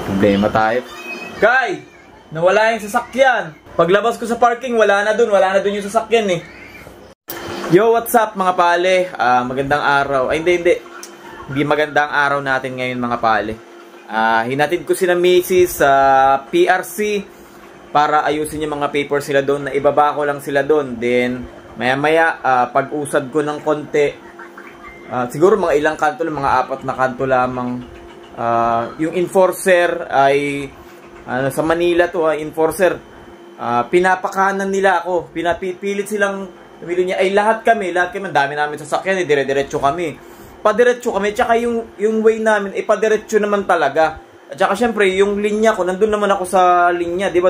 Problema tayo. Kay! Nawala yung sasakyan. Paglabas ko sa parking, wala na dun yung sasakyan eh. Yo, what's up mga pale? Magandang araw. Ay, hindi magandang araw natin ngayon mga pale. Hinatid ko si na Mrs. sa PRC para ayusin yung mga papers sila doon. Na ibaba ko lang sila doon. Then, maya-maya, pag-usad ko ng konti, siguro mga ilang kanto lang, mga 4 na kanto lamang. Yung enforcer ay, sa Manila to, enforcer, pinapakanan nila ako. Pinapipilit silang, sabihin niya, ay lahat kami, dami namin sasakyan, dire-diretso kami. Padiretso kami, tsaka yung way namin, padiretso naman talaga. At saka syempre, yung linya ko, nandun naman ako sa linya, di ba,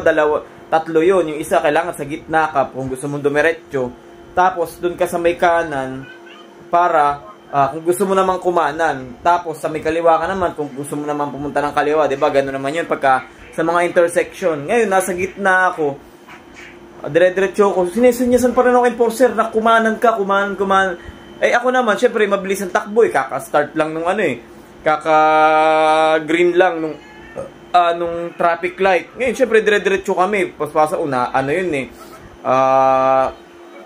tatlo yun. Yung isa, kailangan sa gitna ka, kung gusto mong dumiretso. Tapos, dun ka sa may kanan, para, kung gusto mo naman kumanan. Tapos, sa may kaliwa ka naman, kung gusto mo naman pumunta ng kaliwa, di ba, gano'n naman yun, pagka, sa mga intersection. Ngayon, nasa gitna ako, dire-diretso ako, sinisunyasan pa rin ako enforcer na kumanan ka, kumanan. Eh ako naman, syempre mabilis ang takbo eh, kaka-start lang nung kaka-green lang nung traffic light. Ngayon, syempre dire-diretso kami, paspasa una,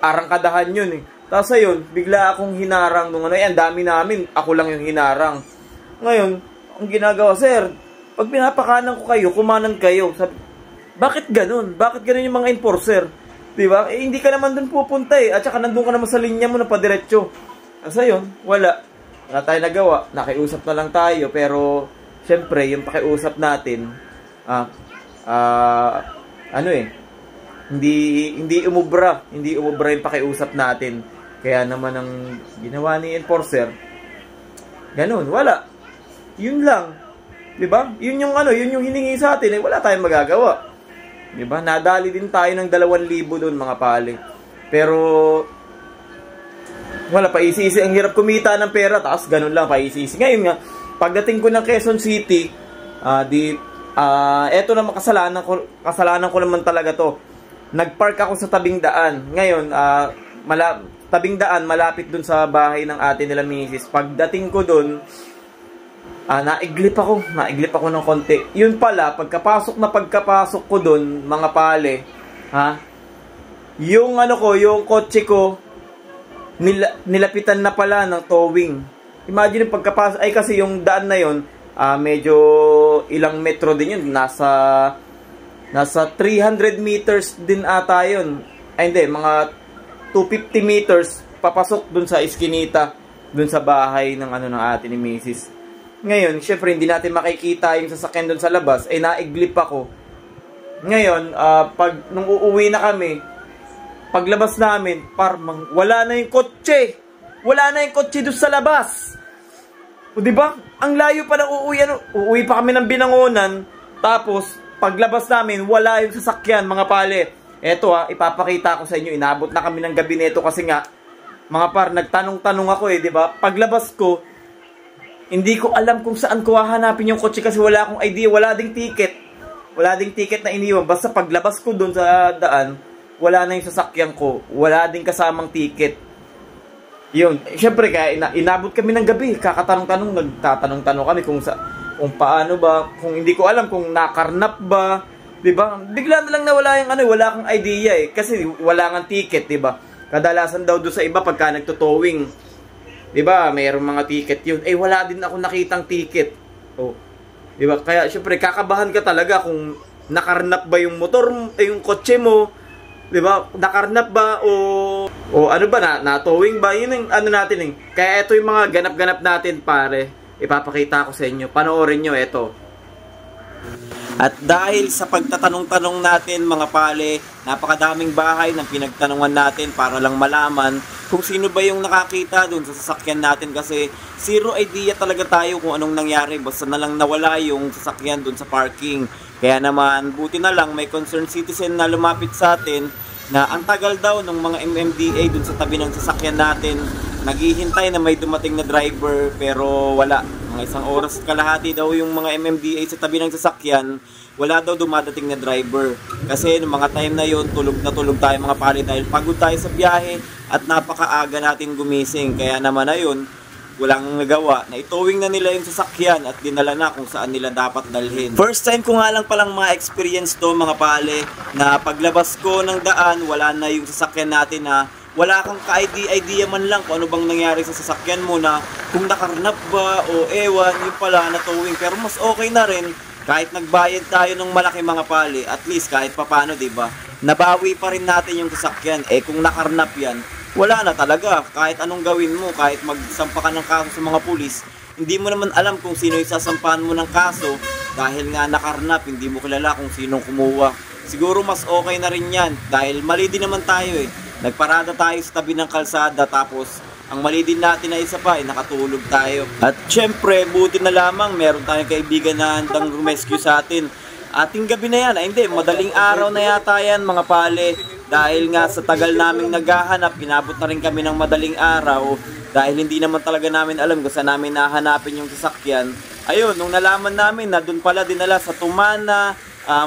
arangkadahan yun eh. Tapos ayun, bigla akong hinarang nung dami namin, ako lang yung hinarang. Ngayon, ang ginagawa, sir, pag pinapakanan ko kayo, kumanan kayo. Sabi, bakit ganun? Bakit ganun yung mga enforcer? Diba? Eh, hindi ka naman dun pupunta eh. At saka nandun ka naman sa linya mo na padiretso. Asa yun? Wala. Wala tayo nagawa. Nakiusap na lang tayo. Pero, syempre, yung pakiusap natin, hindi umubra. Hindi umubra yung pakiusap natin. Kaya naman ang ginawa ni enforcer, ganun. Wala. Yun lang. Diba? Yun yung hiningi sa atin. Eh, wala tayong magagawa. Diba? Nadali din tayo ng 2,000 doon mga pale. Pero wala, paisisi. Ang hirap kumita ng pera, taas ganun lang, paisisi. Ngayon nga, pagdating ko ng Quezon City, eto naman kasalanan ko naman talaga to. Nagpark ako sa tabing daan. Ngayon, tabing daan, malapit dun sa bahay ng ate nila Mrs. Pagdating ko dun, naiglip ako ng konti. Yun pala, pagkapasok ko doon, mga pale, yung yung kotse ko, nilapitan na pala ng towing. Imagine pagkapasok, ay kasi yung daan na yun, medyo ilang metro din yun, nasa 300 meters din ata yun. Ay hindi, mga 250 meters, papasok dun sa iskinita, dun sa bahay ng ng ate ni Mrs. Ngayon, syempre, hindi natin makikita yung sasakyan doon sa labas. Eh, naiglip ako. Ngayon, nung uuwi na kami, paglabas namin, wala na yung kotse. Wala na yung kotse doon sa labas. O, diba? Ang layo pa ng uuwi. Uuwi pa kami ng Binangonan. Tapos, paglabas namin, wala yung sasakyan, mga pale. Eto ipapakita ko sa inyo. Inabot na kami ng gabi nito kasi nga, mga nagtanong-tanong ako diba? Paglabas ko, hindi ko alam kung saan ko hahanapin yung kotse kasi wala akong idea, wala ding ticket. Wala ding ticket na iniwan. Basta paglabas ko doon sa daan, wala na yung sasakyan ko. Wala ding kasamang ticket. Yun. Siyempre, kaya inabot kami ng gabi. Nagtatanong-tanong kami kung paano ba, kung hindi ko alam kung nakarnap ba. Diba? Bigla na lang nawala yung wala akong idea eh. Kasi wala nga ticket, diba? Kadalasan daw doon sa iba pagka nagtotowing, diba, mayroong mga ticket yun. Eh, wala din ako nakitang ticket. Oh. Diba? Kaya, syempre, kakabahan ka talaga kung nakarnap ba yung motor, yung kotse mo. Diba? Nakarnap ba o na-towing ba? Yun yung natin Kaya ito yung mga ganap-ganap natin, pare. Ipapakita ko sa inyo. Panoorin nyo, ito. At dahil sa pagtatanong-tanong natin, mga pale, napakadaming bahay ng pinagtanungan natin para lang malaman kung sino ba yung nakakita dun sa sasakyan natin kasi zero idea talaga tayo kung anong nangyari. Basta na lang nawala yung sasakyan dun sa parking. Kaya naman, buti na lang may concerned citizen na lumapit sa atin na ang tagal daw ng mga MMDA dun sa tabi ng sasakyan natin. Naghihintay na may dumating na driver pero wala. Mga 1 oras kalahati daw yung mga MMDA sa tabi ng sasakyan. Wala daw dumadating na driver. Kasi noong mga time na yun, tulog na tulog tayo mga pare dahil pagod tayo sa biyahe at napakaaga natin gumising. Kaya naman na yun, walang nagawa na itowing na nila yung sasakyan at dinala na kung saan nila dapat dalhin. First time ko nga lang palang ma-experience to mga pale, na paglabas ko ng daan, wala na yung sasakyan natin, na wala kang ka-idea man lang kung ano bang nangyari sa sasakyan mo, na kung nakarnap ba o ewan, yung pala na towing. Pero mas okay na rin kahit nagbayad tayo ng malaki mga pale, at least kahit papano, diba? Nabawi pa rin natin yung sasakyan. Kung nakarnap yan, wala na talaga. Kahit anong gawin mo, kahit magsampa ka ng kaso sa mga pulis, hindi mo naman alam kung sino yung sasampahan mo ng kaso dahil nga nakarnap, hindi mo kilala kung sinong kumuha. Siguro mas okay na rin yan dahil mali din naman tayo Nagparada tayo sa tabi ng kalsada, tapos ang mali din natin na isa pa nakatulog tayo. At syempre, buti na lamang meron tayong kaibigan na handang rescue sa atin. Ating gabi na yan, hindi, madaling araw na yata yan mga pale. Dahil nga sa tagal naming naghahanap, pinabot na rin kami ng madaling araw. Dahil hindi naman talaga namin alam kung saan namin nahanapin yung sasakyan. Ayun, nung nalaman namin na doon pala dinala sa Tumana,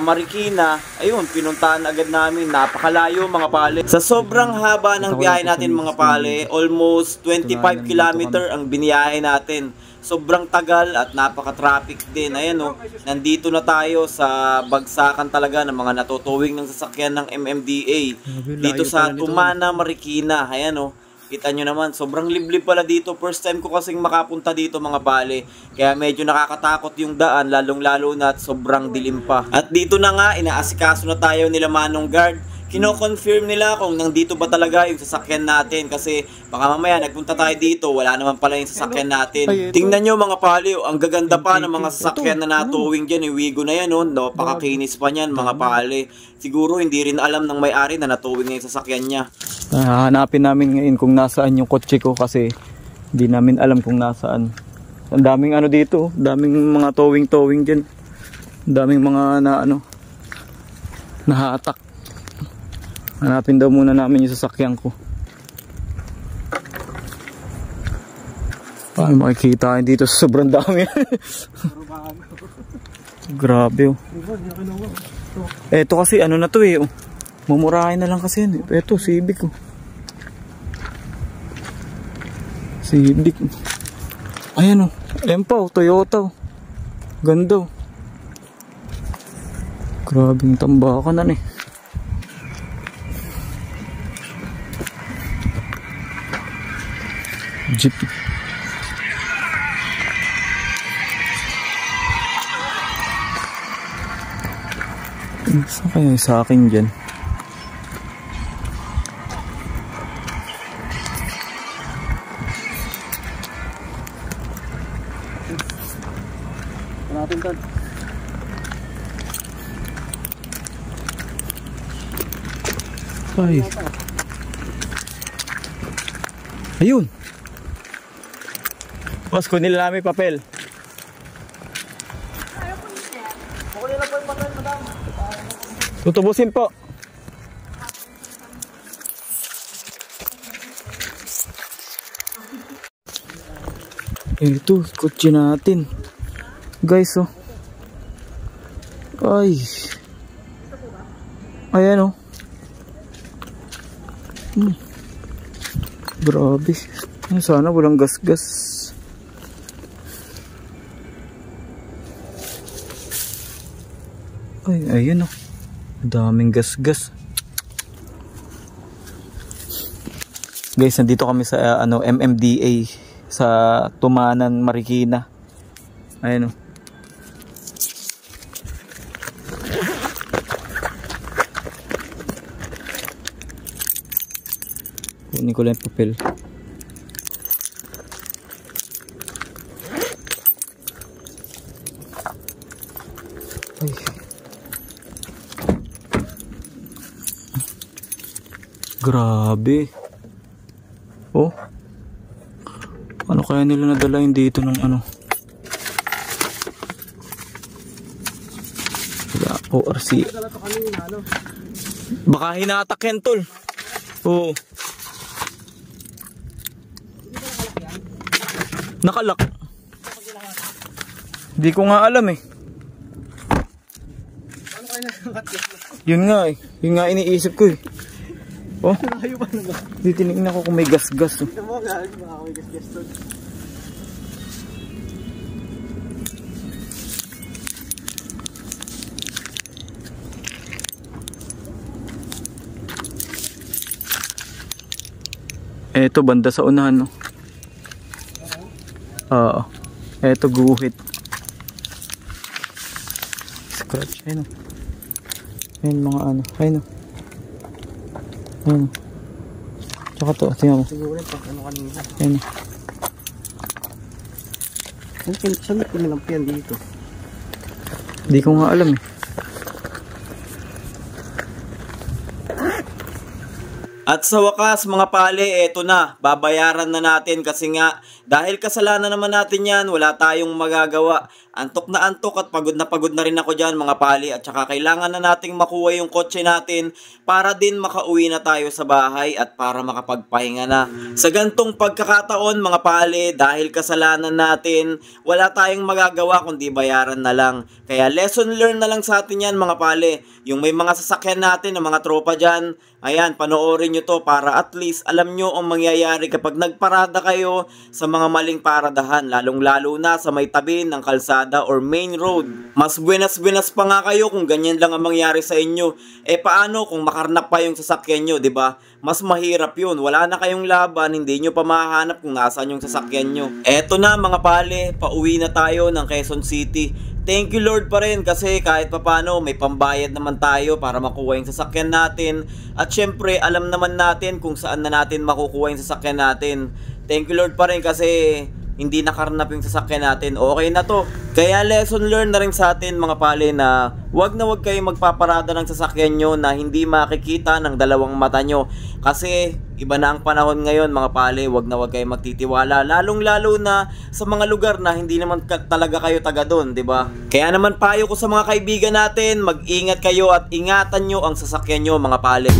Marikina, ayun, pinuntahan agad namin. Napakalayo mga pale. Sa sobrang haba ng biyahe natin mga pale, almost 25 km ang biniyahe natin. Sobrang tagal at napaka-traffic din. Ayan nandito na tayo sa bagsakan talaga ng mga natutowing ng sasakyan ng MMDA. Dito sa Tumana, Marikina. Ayan kita nyo naman, sobrang liblib pala dito. First time ko kasing makapunta dito mga pale. Kaya medyo nakakatakot yung daan, lalong-lalo na at sobrang dilim pa. At dito na nga, inaasikaso na tayo nila Manong Guard. Kino-confirm nila kung nandito ba talaga yung sasakyan natin, kasi baka mamaya nagpunta tayo dito, wala naman pala yung sasakyan natin. Tingnan nyo mga pale, ang gaganda pa ng mga sasakyan na natowing dyan. Wigo na yan pakakinis pa niyan mga pale. Siguro hindi rin alam ng may-ari na natowing na yung sasakyan niya. Hanapin namin ngayon kung nasaan yung kotse ko, kasi hindi namin alam kung nasaan. Ang daming dito, daming mga towing dyan. Daming mga nahatak. Hanapin daw muna namin yung sasakyan ko. Ay, makikita dito sa sobrang dami. Grabe Eto kasi na to mumurahin na lang kasi yan. Eto, Civic Civic. Ayan ayan pa Toyota Ganda Grabing tambakan Jeep. Saan kaya sa akin dyan? Hanapin ka. Ay. Ayun. Boss, kunin lang namin papel. Kunin lang po yung papel, madam. Tutubusin po. Ito, kotse natin. Guys, Ay. Ayan, Grabe. Sana walang gas-gas. Ay, ayun daming gas-gas. Guys, nandito kami sa MMDA sa Tumanan, Marikina. Ayun kunin ko lang yung papel. Ay. Grabe. Ano kaya nila nadala yung dito ng ORC. Baka hinatak yan tol. Nakalak. Hindi ko nga alam Yun nga Yun nga iniisip ko Titingnan ko kung may gas-gas Eto banda sa unahan, no? Oo. Eto guhit. Scratch. Ayun, no? Ayun mga ano. Ayun, no? Ayun. Tsaka to, tingnan mo. Siguro yung pag ano kanina. Ayun. Saan na pinalampian dito? Hindi ko nga alam eh. At sa wakas mga pale, eto na, babayaran na natin kasi nga dahil kasalanan naman natin yan, wala tayong magagawa. Antok na antok at pagod na rin ako dyan mga pale, at saka kailangan na nating makuha yung kotse natin para din makauwi na tayo sa bahay at para makapagpahinga na. Sa gantong pagkakataon mga pale, dahil kasalanan natin, wala tayong magagawa kundi bayaran na lang. Kaya lesson learned na lang sa atin yan mga pale. Yung may mga sasakyan natin, ng mga tropa dyan, ayan, panoorin nyo to para at least alam nyo ang mangyayari kapag nagparada kayo sa mga maling paradahan, lalong-lalo na sa may tabi ng kalsada or main road. Mas buenas-buenas pa nga kayo kung ganyan lang ang mangyari sa inyo. Eh paano kung makarnap pa yung sasakyan nyo, 'di ba? Mas mahirap yun. Wala na kayong laban, hindi nyo pa mahanap kung nasaan yung sasakyan nyo. Eto na mga pale, pauwi na tayo ng Quezon City. Thank you Lord pa rin kasi kahit papano may pambayad naman tayo para makuha yung sasakyan natin. At syempre alam naman natin kung saan na natin makukuha yung sasakyan natin. Thank you Lord pa rin kasi hindi nakarnap yung sasakyan natin. Okay na to. Kaya lesson learned na rin sa atin mga pale na wag kayong magpaparada ng sasakyan nyo na hindi makikita ng dalawang mata nyo. Kasi iba na ang panahon ngayon mga pale, wag kayong magtitiwala. Lalong-lalo na sa mga lugar na hindi naman talaga kayo taga doon, 'di ba? Kaya naman payo ko sa mga kaibigan natin, mag-ingat kayo at ingatan nyo ang sasakyan nyo mga pale.